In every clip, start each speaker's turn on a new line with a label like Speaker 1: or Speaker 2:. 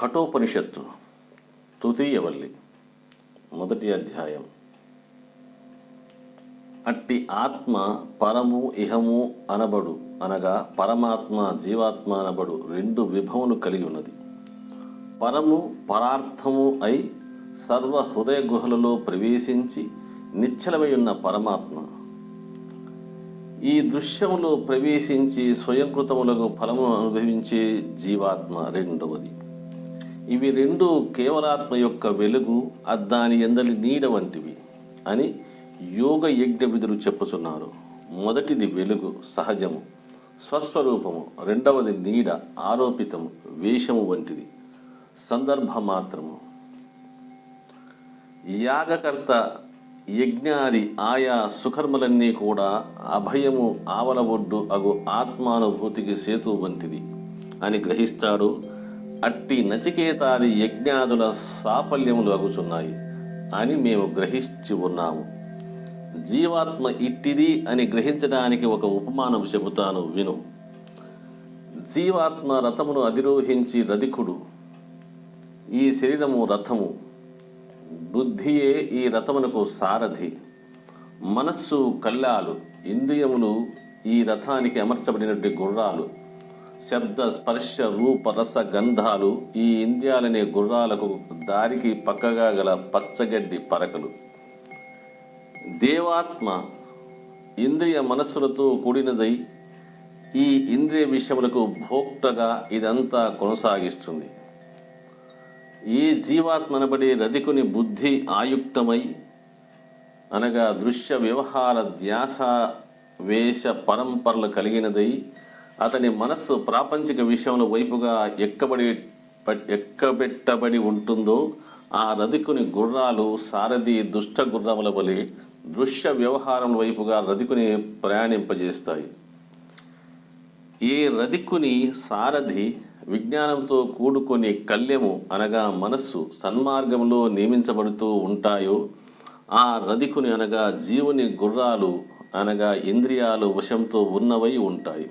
Speaker 1: కఠోపనిషత్తు తృతీయవల్లి మొదటి అధ్యాయం. అట్టి ఆత్మ పరము ఇహము అనబడు, అనగా పరమాత్మ జీవాత్మ అనబడు రెండు విభవములు కలిగి ఉన్నది. పరము పరార్థము అయి సర్వ హృదయ గుహలలో ప్రవేశించి నిశ్చలమై ఉన్న పరమాత్మ, ఈ దృశ్యములో ప్రవేశించి స్వయంకృతములకు ఫలమును అనుభవించే జీవాత్మ రెండవది. ఇవి రెండు కేవలాత్మ యొక్క వెలుగు, దాని ఎందలి నీడ వంటివి అని యోగ యజ్ఞ విధులు చెప్పుచున్నారు. మొదటిది వెలుగు, సహజము, స్వస్వరూపము. రెండవది నీడ, ఆరోపితము, వేషము వంటిది, సందర్భ మాత్రము. యాగకర్త యజ్ఞాది ఆయా సుకర్మలన్నీ కూడా అభయము ఆవలబొడ్డు అగు ఆత్మానుభూతికి సేతు వంటిది అని గ్రహిస్తాడు. అట్టి నచికేతాది యజ్ఞాదుల సాఫల్యములు అగుచున్నాయి అని మేము గ్రహించి ఉన్నాము. జీవాత్మ ఇట్టిది అని గ్రహించడానికి ఒక ఉపమానం చెబుతాను, విను. జీవాత్మ రథమును అధిరోహించి రధికుడు. ఈ శరీరము రథము, బుద్ధియే ఈ రథమునకు సారథి. మనస్సు కళ్ళాలు, ఇంద్రియములు ఈ రథానికి అమర్చబడినటువంటి గుర్రాలు. శబ్ద స్పర్శ రూప రస గంధాలు ఈ ఇంద్రియాలనే గుర్రాలకు దారికి పక్కగా గల పచ్చగడ్డి పరకలు. దేవాత్మ ఇంద్రియ మనస్సులతో కూడినదై ఈ ఇంద్రియ విషయములకు భోక్తగా ఇదంతా కొనసాగిస్తుంది. ఈ జీవాత్మ అనబడే రధికుని బుద్ధి ఆయుక్తమై, అనగా దృశ్య వ్యవహార ధ్యాస వేష పరంపరలు కలిగినదై అతని మనస్సు ప్రాపంచిక విషయముల వైపుగా ఎక్కబెట్టబడి ఉంటుందో, ఆ రధికుని గుర్రాలు సారథి దుష్ట గుర్రముల వలె దృశ్య వ్యవహారం వైపుగా రధికుని ప్రయాణింపజేస్తాయి. ఏ రధికుని సారథి విజ్ఞానంతో కూడుకొని కళ్యము అనగా మనస్సు సన్మార్గంలో నియమించబడుతూ ఉంటాయో, ఆ రధికుని అనగా జీవుని గుర్రాలు అనగా ఇంద్రియాలు వశంతో ఉన్నవై ఉంటాయి.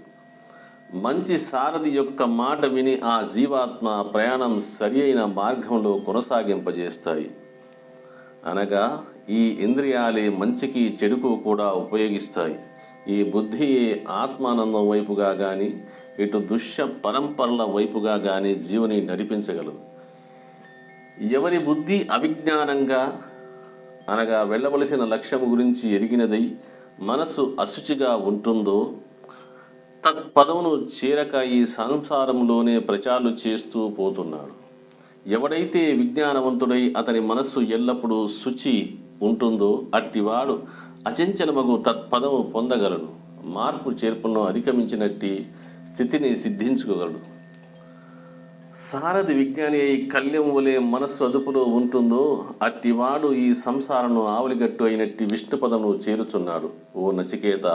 Speaker 1: మంచి సారథి యొక్క మాట విని ఆ జీవాత్మ ప్రయాణం సరి అయిన మార్గంలో కొనసాగింపజేస్తాయి. అనగా ఈ ఇంద్రియాలే మంచికి చెడుకు కూడా ఉపయోగిస్తాయి. ఈ బుద్ధి ఆత్మానందం వైపుగా కానీ ఇటు దృశ్య పరంపరల వైపుగా కానీ జీవుని నడిపించగలదు. ఎవరి బుద్ధి అవిజ్ఞానంగా అనగా వెళ్ళవలసిన లక్ష్యం గురించి ఎరిగినదై మనసు అశుచిగా ఉంటుందో, తత్పదమును చేరక ఈ సంసారంలోనే ప్రచారాలు చేస్తూ పోతున్నాడు. ఎవడైతే విజ్ఞానవంతుడై అతని మనస్సు ఎల్లప్పుడూ శుచి ఉంటుందో, అట్టివాడు అచంచలమగు తత్పదము పొందగలడు. మార్పు చేర్పును అధిగమించినట్టి స్థితిని సిద్ధించుకోగలడు. సారథి విజ్ఞాని అయి కళ్యం వలె మనస్సు అదుపులో ఉంటుందో, అట్టివాడు ఈ సంసారను ఆవలిగట్టు అయినట్టి విష్ణుపదమును చేరుచున్నాడు. ఓ నచికేత,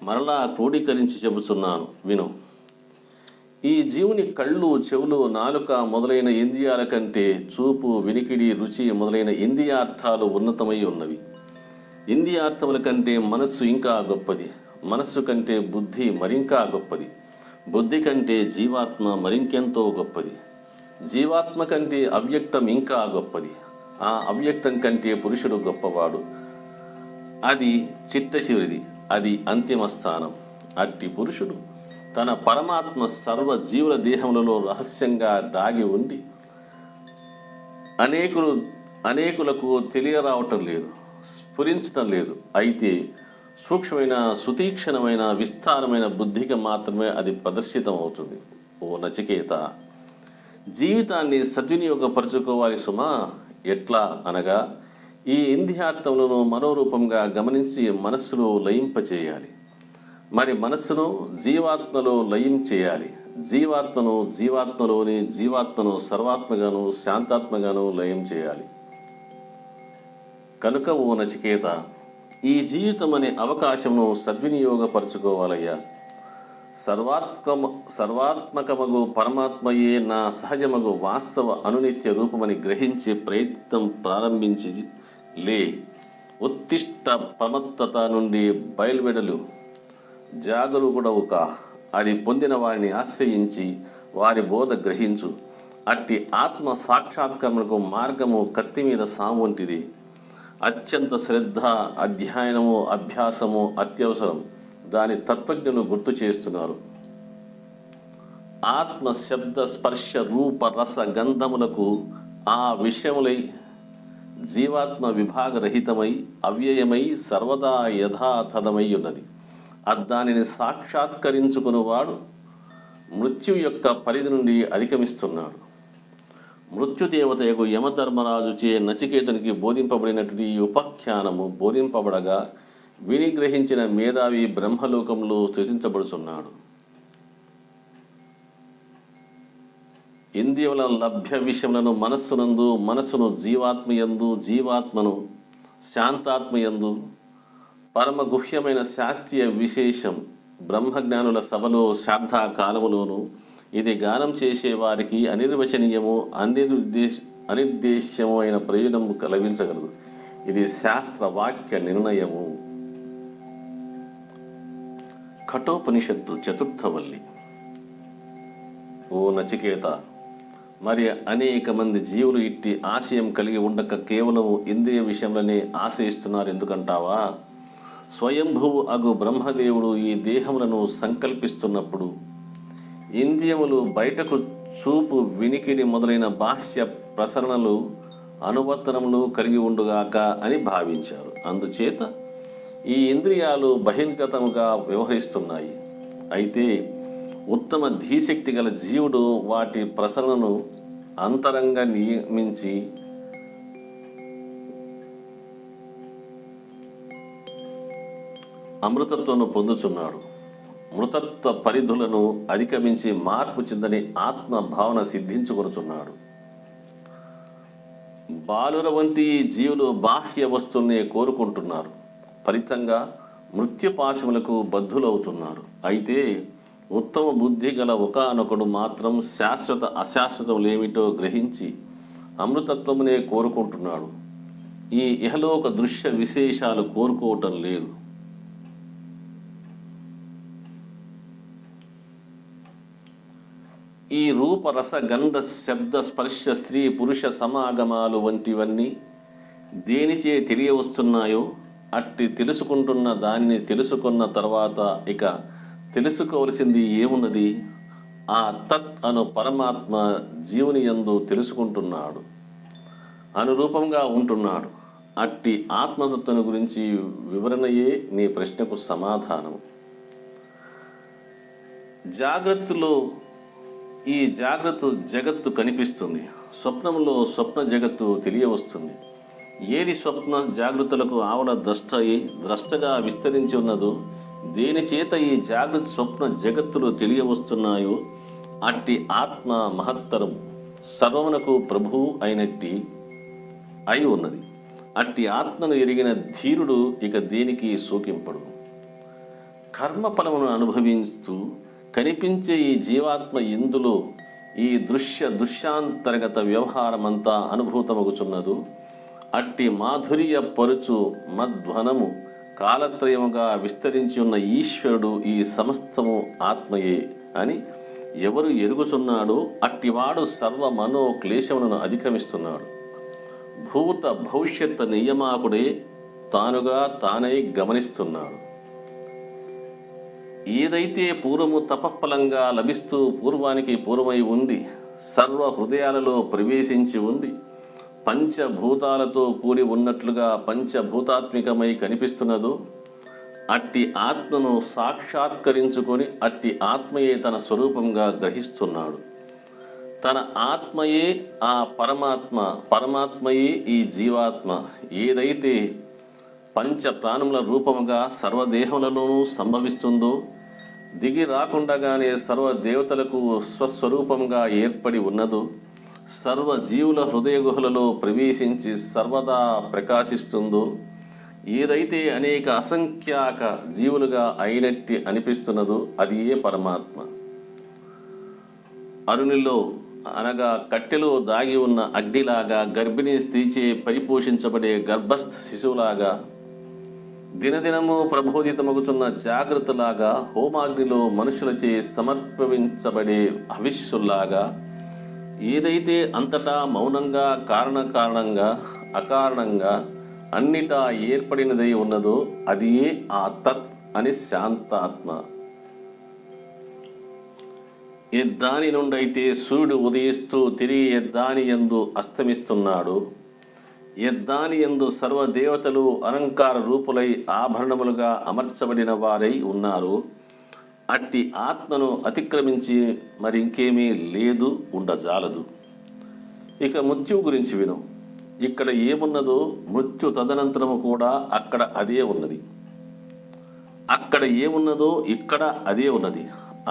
Speaker 1: మరలా క్రోడీకరించి చెబుతున్నాను, విను. ఈ జీవుని కళ్ళు, చెవులు, నాలుక మొదలైన ఇంద్రియాల కంటే చూపు, వినికిడి, రుచి మొదలైన ఇంద్రియార్థాలు ఉన్నతమై ఉన్నవి. ఇంద్రియార్థముల కంటే మనస్సు ఇంకా గొప్పది. మనస్సు కంటే బుద్ధి మరింకా గొప్పది. బుద్ధి కంటే జీవాత్మ మరింకెంతో గొప్పది. జీవాత్మ కంటే అవ్యక్తం ఇంకా గొప్పది. ఆ అవ్యక్తం కంటే పురుషుడు గొప్పవాడు. అది చిట్ట చివరిది, అది అంతిమ స్థానం. అట్టి పురుషుడు తన పరమాత్మ సర్వ జీవుల దేహములలో రహస్యంగా దాగి ఉండి అనేకులకు తెలియరావటం లేదు, స్ఫురించటం లేదు. అయితే సూక్ష్మమైన, సుతీక్షణమైన, విస్తారమైన బుద్ధికి మాత్రమే అది ప్రదర్శితం అవుతుంది. ఓ నచికేత, జీవితాన్ని సద్వినియోగపరచుకోవాలి సుమా. ఎట్లా అనగా ఈ ఇంద్రియార్థములను మనోరూపంగా గమనించి మనస్సులో లయింపచేయాలి. మరి మనస్సును జీవాత్మలో లయం చేయాలి. జీవాత్మను జీవాత్మలోని, జీవాత్మను సర్వాత్మగాను శాంతాత్మగాను లయం చేయాలి. కనుక ఓ నచికేత, ఈ జీవితం అనే అవకాశమును సద్వినియోగపరచుకోవాలయ్యా. సర్వాత్మకమగు పరమాత్మయే నా సహజమగు వాస్తవ అనునిత్య రూపమని గ్రహించే ప్రయత్నం ప్రారంభించి లే. ఉత్తిష్ట ప్రమత్తత నుండి బయలువెడలు, జాగరూకుడవు కా. అది పొందిన వారిని ఆశ్రయించి వారి బోధ గ్రహించు. అట్టి ఆత్మ సాక్షాత్కరణకు మార్గము కత్తి మీద సాము వంటిది. అత్యంత శ్రద్ధ, అధ్యయనము, అభ్యాసము అత్యవసరం. దాని తత్వజ్ఞులు గుర్తు చేస్తున్నారు. ఆత్మ శబ్ద స్పర్శ రూప రస గంధములకు ఆ విషయములై జీవాత్మ విభాగరహితమై అవ్యయమై సర్వదా యథాతథమై ఉన్నది. దానిని సాక్షాత్కరించుకునివాడు మృత్యు యొక్క పరిధి నుండి అధిగమిస్తున్నాడు. మృత్యుదేవతయకు యమధర్మరాజుచే నచికేతునికి బోధింపబడినటువంటి ఈ ఉపాఖ్యానము బోధింపబడగా విని గ్రహించిన మేధావి బ్రహ్మలోకంలో స్థితించబడుచున్నాడు. ఇంద్రియముల లభ్య విషయములను మనస్సును జీవాత్మయందు, జీవాత్మను శాంతాత్మయందు, పరమ గుహ్యమైన శాస్త్రీయ విశేషం బ్రహ్మజ్ఞానుల సభలో శ్రాద్ధకాలములోను ఇది గానం చేసేవారికి అనిర్వచనీయము అనిర్దేశ్యము అయిన ప్రయోజనము లభించగలదు. ఇది శాస్త్ర వాక్య నిర్ణయము. కఠోపనిషత్తు చతుర్థవల్లి. ఓ నచికేత, మరి అనేక మంది జీవులు ఇట్టి ఆశయం కలిగి ఉండక కేవలం ఇంద్రియ విషయంలోనే ఆశ్రయిస్తున్నారు ఎందుకంటావా? స్వయంభువు అగు బ్రహ్మదేవుడు ఈ దేహములను సంకల్పిస్తున్నప్పుడు ఇంద్రియములు బయటకు చూపు, వినికిడి మొదలైన బాహ్య ప్రసరణలు, అనువర్తనములు కలిగి ఉండుగాక అని భావించారు. అందుచేత ఈ ఇంద్రియాలు బహిర్గతముగా వ్యవహరిస్తున్నాయి. అయితే ఉత్తమ ధీశక్తి గల జీవుడు వాటి ప్రసరణను అంతరంగా నియమించి అమృతత్వను పొందుచున్నాడు. మృతత్వ పరిధులను అధిగమించి మార్పు చెందని ఆత్మ భావన సిద్ధించుకొనుచున్నాడు. బాలుర వంటి జీవులు బాహ్య వస్తువుల్ని కోరుకుంటున్నారు. ఫలితంగా మృత్యుపాశములకు బద్ధులవుతున్నారు. అయితే ఉత్తమ బుద్ధి గల ఒకానొకడు మాత్రం శాశ్వత అశాశ్వతములేమిటో గ్రహించి అమృతత్వమునే కోరుకుంటున్నాడు. ఈ ఇహలోక దృశ్య విశేషాలు కోరుకోవటం లేదు. ఈ రూప రస గంధ శబ్ద స్పర్శ స్త్రీ పురుష సమాగమాలు వంటివన్నీ దేనిచే తెలియవస్తున్నాయో అట్టి తెలుసుకుంటున్న దానిని తెలుసుకున్న తర్వాత ఇక తెలుసుకోవలసింది ఏమున్నది? ఆ తత్ అను పరమాత్మ జీవుని యందు తెలుసుకుంటున్నాడు, అనురూపంగా ఉంటున్నాడు. అట్టి ఆత్మతత్వను గురించి వివరణయే నీ ప్రశ్నకు సమాధానం. జాగ్రత్తలో ఈ జాగ్రత్త జగత్తు కనిపిస్తుంది. స్వప్నంలో స్వప్న జగత్తు తెలియవస్తుంది. ఏది స్వప్న జాగృతులకు ఆవల ద్రష్టగా విస్తరించి ఉన్నదో, దేని చేత ఈ జాగ్రత్త స్వప్న జగత్తులు తెలియవస్తున్నాయో అట్టి ఆత్మ మహత్తరం, సర్వమునకు ప్రభువు అయినట్టి అయి ఉన్నది. అట్టి ఆత్మను ఎరిగిన ధీరుడు ఇక దేనికి శోకింపడు. కర్మఫలమును అనుభవిస్తూ కనిపించే ఈ జీవాత్మ ఇందులో ఈ దృశ్యాంతర్గత వ్యవహారమంతా అనుభూతమగుచున్నదు. అట్టి మాధుర్య పరుచు మధ్వనము కాలత్రయముగా విస్తరించి ఉన్న ఈశ్వరుడు ఈ సమస్తము ఆత్మయే అని ఎవరు ఎరుగుచున్నాడో అట్టివాడు సర్వ మనో క్లేశములను అధిగమిస్తున్నాడు. భూత భవిష్యత్ నియమాకుడే తానుగా తానై గమనిస్తున్నాడు. ఏదైతే పూర్వము తపఫలంగా లభిస్తూ పూర్వానికి పూర్వమై ఉండి సర్వ హృదయాలలో ప్రవేశించి ఉండి పంచభూతాలతో కూడి ఉన్నట్లుగా పంచభూతాత్మికమై కనిపిస్తున్నదో అట్టి ఆత్మను సాక్షాత్కరించుకొని అట్టి ఆత్మయే తన స్వరూపంగా గ్రహిస్తున్నాడు. తన ఆత్మయే ఆ పరమాత్మ, పరమాత్మయే ఈ జీవాత్మ. ఏదైతే పంచ ప్రాణముల రూపముగా సర్వదేహములలోనూ సంభవిస్తుందో, దిగి రాకుండగానే సర్వదేవతలకు స్వస్వరూపంగా ఏర్పడి ఉన్నదో, సర్వజీవుల హృదయ గుహలలో ప్రవేశించి సర్వదా ప్రకాశిస్తుందో, ఏదైతే అనేక అసంఖ్యాక జీవులుగా అయినట్టి అనిపిస్తున్నదో అది ఏ పరమాత్మ. అరుణిలో అనగా కట్టెలో దాగి ఉన్న అగ్నిలాగా, గర్భిణీ స్త్రీచే పరిపోషించబడే గర్భస్థ శిశువులాగా, దినదినము ప్రబోధితమగుతున్న జాగ్రత్తలాగా, హోమాగ్నిలో మనుషులచే సమర్పించబడే హవిస్సులాగా, ఏదైతే అంతటా మౌనంగా కారణంగా అకారణంగా అన్నిటా ఏర్పడినదై ఉన్నదో అది ఆ తత్ అని శాంతాత్మ. ఎద్దాని నుండైతే సూర్యుడు ఉదయిస్తూ తిరిగి ఎద్దాని యందు అస్తమిస్తున్నాడు. ఎద్దాని యందు సర్వదేవతలు అలంకార రూపులై ఆభరణములుగా అమర్చబడిన వారై ఉన్నారు. అట్టి ఆత్మను అతిక్రమించి మరి ఇంకేమీ లేదు, ఉండజాలదు. ఇక మృత్యువు గురించి విను. ఇక్కడ ఏమున్నదో మృత్యు తదనంతరము కూడా అక్కడ అదే ఉన్నది. అక్కడ ఏమున్నదో ఇక్కడ అదే ఉన్నది.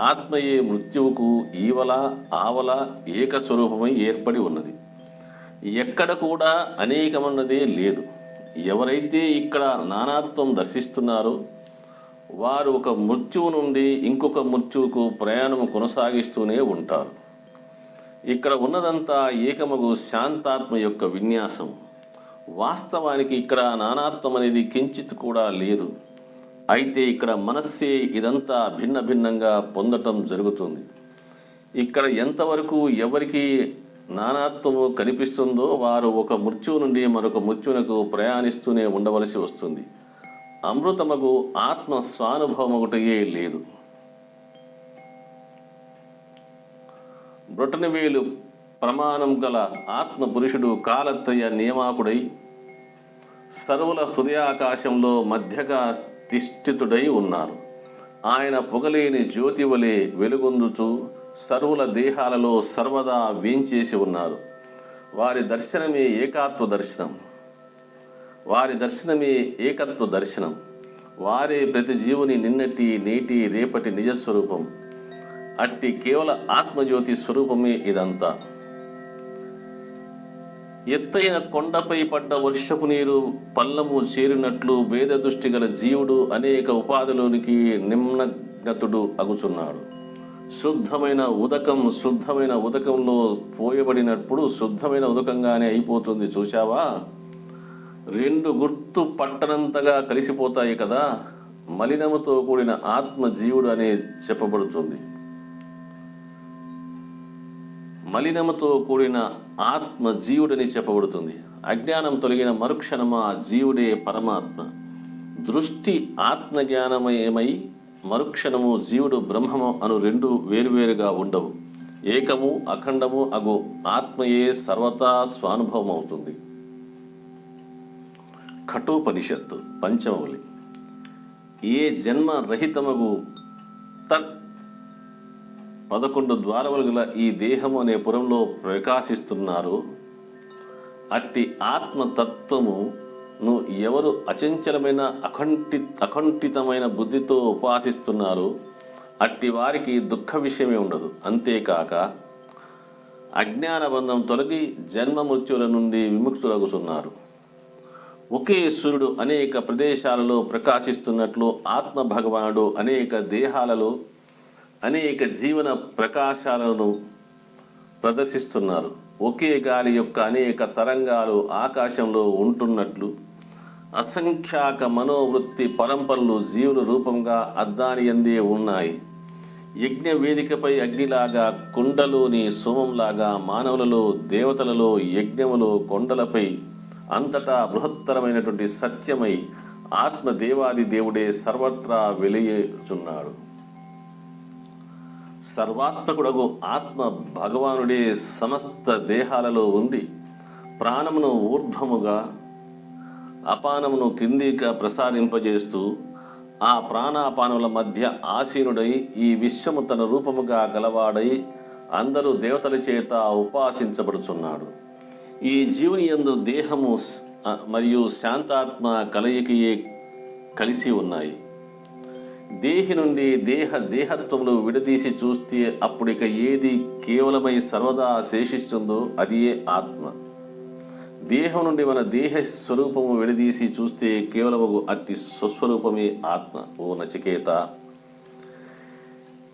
Speaker 1: ఆత్మయే మృత్యువుకు ఈవల ఆవల ఏకస్వరూపమై ఏర్పడి ఉన్నది. ఎక్కడ కూడా అనేకమన్నదే లేదు. ఎవరైతే ఇక్కడ నానాత్వం దర్శిస్తున్నారో వారు ఒక మృత్యువు నుండి ఇంకొక మృత్యువుకు ప్రయాణం కొనసాగిస్తూనే ఉంటారు. ఇక్కడ ఉన్నదంతా ఏకమగు శాంతాత్మ యొక్క విన్యాసం. వాస్తవానికి ఇక్కడ నానాత్వం అనేది కించిత్ కూడా లేదు. అయితే ఇక్కడ మనస్సే ఇదంతా భిన్న భిన్నంగా పొందటం జరుగుతుంది. ఇక్కడ ఎంతవరకు ఎవరికి నానాత్వము కనిపిస్తుందో వారు ఒక మృత్యువు నుండి మరొక మృత్యువునకు ప్రయాణిస్తూనే ఉండవలసి వస్తుంది. అమృతమగు ఆత్మ స్వానుభవం ఒకటే లేదు. బ్రొటనవేలు ప్రమాణం గల ఆత్మ పురుషుడు కాలత్రయ నియామకుడై సర్వుల హృదయాకాశంలో మధ్యగా తిష్ఠితుడై ఉన్నారు. ఆయన పొగలేని జ్యోతి వలె వెలుగొందుచు సర్వుల దేహాలలో సర్వదా వేంచేసి ఉన్నారు. వారి దర్శనమే ఏకత్వ దర్శనం. వారే ప్రతి జీవుని నిన్నటి నేటి రేపటి నిజస్వరూపం. అట్టి కేవల ఆత్మజ్యోతి స్వరూపమే ఇదంతా. ఎత్తైన కొండపై పడ్డ వర్షపు నీరు పల్లము చేరినట్లు భేద దృష్టి గల జీవుడు అనేక ఉపాధిలోనికి నిమ్నగతుడు అగుచున్నాడు. శుద్ధమైన ఉదకంలో పోయబడినప్పుడు శుద్ధమైన ఉదకంగానే అయిపోతుంది. చూశావా? రెండు గుర్తు పట్టనంతగా కలిసిపోతాయి కదా. మలినముతో కూడిన ఆత్మ జీవుడు అనే చెప్పబడుతుంది. మలినముతో కూడిన ఆత్మ జీవుడని చెప్పబడుతుంది. అజ్ఞానం తొలగిన మరుక్షణమ జీవుడే పరమాత్మ. దృష్టి ఆత్మజ్ఞానమయమై మరుక్షణము జీవుడు బ్రహ్మము అను రెండు వేరువేరుగా ఉండవు. ఏకము అఖండము అగు ఆత్మయే సర్వతా స్వానుభవం అవుతుంది. కఠోపనిషత్తు పంచమవలి. ఏ జన్మ రహితమగు తత్ 11 ద్వారములు గల ఈ దేహము అనే పురంలో ప్రకాశిస్తున్నారు. అట్టి ఆత్మతత్వమును ఎవరు అచంచలమైన అఖండితమైన బుద్ధితో ఉపాసిస్తున్నారు అట్టి వారికి దుఃఖ విషయమే ఉండదు. అంతేకాక అజ్ఞాన బంధం తొలగి జన్మ మృత్యుల నుండి విముక్తులగుతున్నారు. ఒకే సూర్యుడు అనేక ప్రదేశాలలో ప్రకాశిస్తున్నట్లు ఆత్మ భగవానుడు అనేక దేహాలలో అనేక జీవన ప్రకాశాలను ప్రదర్శిస్తున్నారు. ఒకే గాలి యొక్క అనేక తరంగాలు ఆకాశంలో ఉంటున్నట్లు అసంఖ్యాక మనోవృత్తి పరంపరలు జీవుల రూపంగా అద్దాని యందే ఉన్నాయి. యజ్ఞ వేదికపై అగ్నిలాగా, కుండలోని సోమంలాగా, మానవులలో దేవతలలో యజ్ఞములో కొండలపై అంతటా బృహత్తరమైనటువంటి సత్యమై ఆత్మదేవాది దేవుడే సర్వత్రా వెలియుచున్నాడు. సర్వాత్మకుడగు ఆత్మ భగవానుడే సమస్త దేహాలలో ఉంది. ప్రాణమును ఊర్ధ్వముగా అపానమును క్రిందిగా ప్రసారింపజేస్తూ ఆ ప్రాణాపానముల మధ్య ఆసీనుడై ఈ విశ్వము తన రూపముగా గలవాడై అందరూ దేవతల చేత ఉపాసించబడుచున్నాడు. ఈ జీవుని యందు దేహము మరియు శాంతాత్మ కలయికయే కలిసి ఉన్నాయి. దేహి నుండి దేహత్వములు విడదీసి చూస్తే అప్పుడిక ఏది కేవలమై సర్వదా శేషిస్తుందో అదియే ఆత్మ. దేహం నుండి మన దేహ స్వరూపము విడదీసి చూస్తే కేవలము అట్టి స్వస్వరూపమే ఆత్మ. ఓ నచికేత,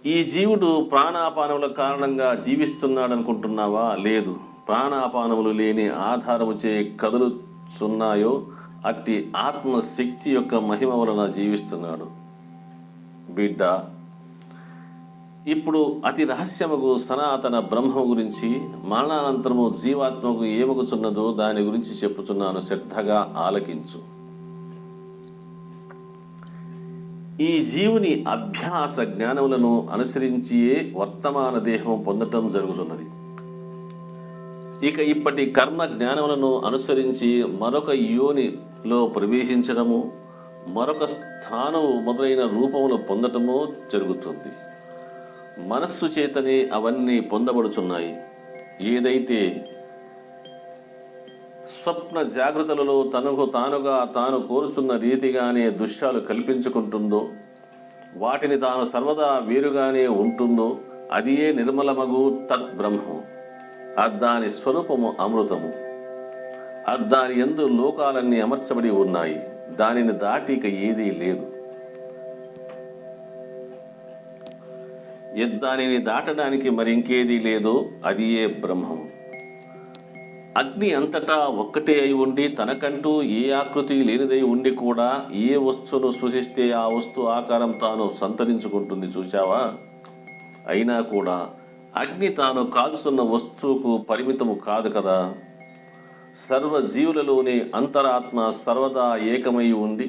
Speaker 1: ఈ జీవుడు ప్రాణాపానముల కారణంగా జీవిస్తున్నాడనుకుంటున్నావా? లేదు. ప్రాణాపానములు లేని ఆధారముచే కదులుచున్నాయో అట్టి ఆత్మశక్తి యొక్క మహిమ వలన జీవిస్తున్నాడు. బిడ్డ, ఇప్పుడు అతి రహస్యముగు సనాతన బ్రహ్మ గురించి, మరణానంతరము జీవాత్మకు ఏమగుచున్నదో దాని గురించి చెప్పుచున్నాను, శ్రద్ధగా ఆలకించు. ఈ జీవుని అభ్యాస జ్ఞానములను అనుసరించియే వర్తమాన దేహం పొందటం జరుగుతున్నది. ఇక ఇప్పటి కర్మ జ్ఞానములను అనుసరించి మరొక యోనిలో ప్రవేశించడము, మరొక స్థానము మొదలైన రూపములు పొందటము జరుగుతుంది. మనస్సు చేతనే అవన్నీ పొందబడుచున్నాయి. ఏదైతే స్వప్న జాగృతలలో తనకు తానుగా తాను కోరుచున్న రీతిగానే దృశ్యాలు కల్పించుకుంటుందో, వాటిని తాను సర్వదా వేరుగానే ఉంటుందో, అదియే నిర్మలమగు తద్బ్రహ్మం. అద్దాని స్వరూపము అమృతము. అద్దాని యందు లోకాలన్నీ అమర్చబడి ఉన్నాయి. దానిని దాటి ఇక ఏదీ లేదు. దానిని దాటడానికి మరింకేదీ లేదో అదియే బ్రహ్మం. అగ్ని అంతటా ఒక్కటే అయి ఉండి తనకంటూ ఏ ఆకృతి లేనిదై ఉండి కూడా ఏ వస్తువును సృష్టిస్తే ఆ వస్తువు ఆకారం తాను సంతరించుకుంటుంది, చూశావా? అయినా కూడా అగ్ని తాను కాల్చుతున్న వస్తువుకు పరిమితము కాదు కదా. సర్వ జీవులలోని అంతరాత్మ సర్వదా ఏకమై ఉండి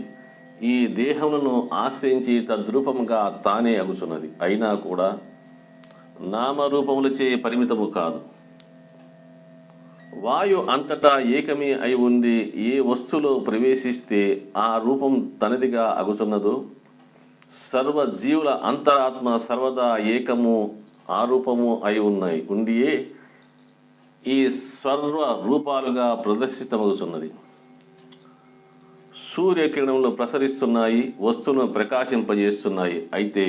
Speaker 1: ఈ దేహములను ఆశ్రయించి తద్రూపముగా తానే అగుచున్నది. అయినా కూడా నామరూపములచే పరిమితము కాదు. వాయు అంతటా ఏకమే అయి ఉండి ఏ వస్తువులో ప్రవేశిస్తే ఆ రూపం తనదిగా అగుచున్నదో, సర్వ జీవుల అంతరాత్మ సర్వదా ఏకము ఆరూపము అయి ఉండియే ఈ సర్వ రూపాలుగా ప్రదర్శితమగుచున్నది. సూర్యకిరణములు ప్రసరిస్తున్నాయి, వస్తువును ప్రకాశింపజేస్తున్నాయి. అయితే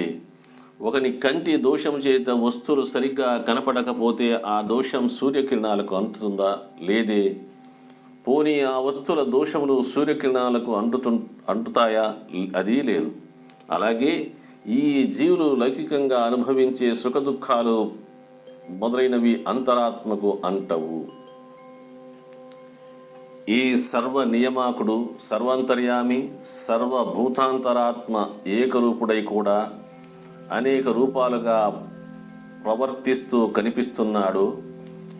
Speaker 1: ఒకని కంటి దోషం చేత వస్తువులు సరిగ్గా కనపడకపోతే ఆ దోషం సూర్యకిరణాలకు అంటుతుందా? లేదే. పోనీ ఆ వస్తువుల దోషములు సూర్యకిరణాలకు అంటుతాయా? అది లేదు. అలాగే ఈ జీవులు లౌకికంగా అనుభవించే సుఖ దుఃఖాలు మొదలైనవి అంతరాత్మకు అంటవు. ఈ సర్వ నియమాకుడు, సర్వాంతర్యామి, సర్వభూతాంతరాత్మ ఏకరూపుడై కూడా అనేక రూపాలుగా ప్రవర్తిస్తూ కనిపిస్తున్నాడు.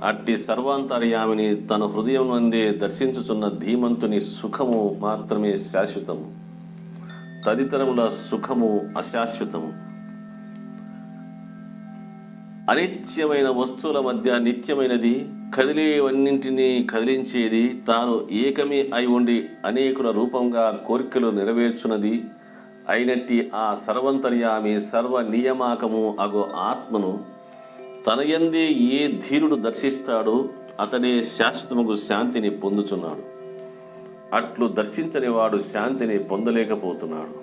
Speaker 1: అట్టి సర్వాంతర్యామిని తన హృదయం నందే దర్శించుచున్న ధీమంతుని సుఖము మాత్రమే శాశ్వతము, తదితరముల సుఖము అశాశ్వతము. అనిత్యమైన వస్తువుల మధ్య నిత్యమైనది, కదిలేవన్నింటినీ కదిలించేది, తాను ఏకమే అయి ఉండి అనేకుల రూపంగా కోరికలు నెరవేర్చున్నది అయినట్టి ఆ సర్వంతర్యామి సర్వ నియమాకము అగో ఆత్మను తనయందే ఏ ధీరుడు దర్శిస్తాడో అతడే శాశ్వతముగు శాంతిని పొందుచున్నాడు. అట్లు దర్శించని వాడు శాంతిని పొందలేకపోతున్నాడు.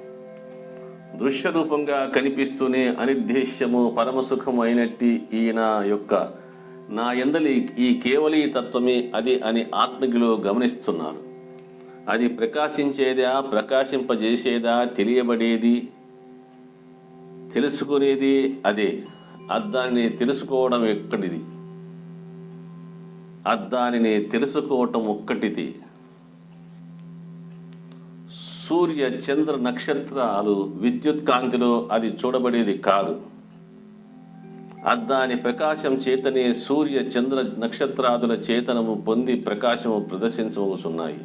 Speaker 1: దృశ్యరూపంగా కనిపిస్తూనే అనిర్దేశ్యము పరమసుఖము అయినట్టి ఈయన యొక్క నా యందలి ఈ కేవలీ తత్వమే అది అని ఆత్మజ్ఞులు గమనిస్తున్నారు. అది ప్రకాశించేదా, ప్రకాశింపజేసేదా, తెలియబడేది, తెలుసుకునేది అదే. అద్దాన్ని తెలుసుకోవడం ఒక్కటిది. అద్దానిని తెలుసుకోవటం ఒక్కటిది. సూర్య చంద్ర నక్షత్రాలు విద్యుత్ కాంతిలో అది చూడబడేది కాదు. అద్దాని ప్రకాశం చేతనే సూర్య చంద్ర నక్షత్రాదుల చేతనము పొంది ప్రకాశము ప్రదర్శించవచ్చున్నాయి.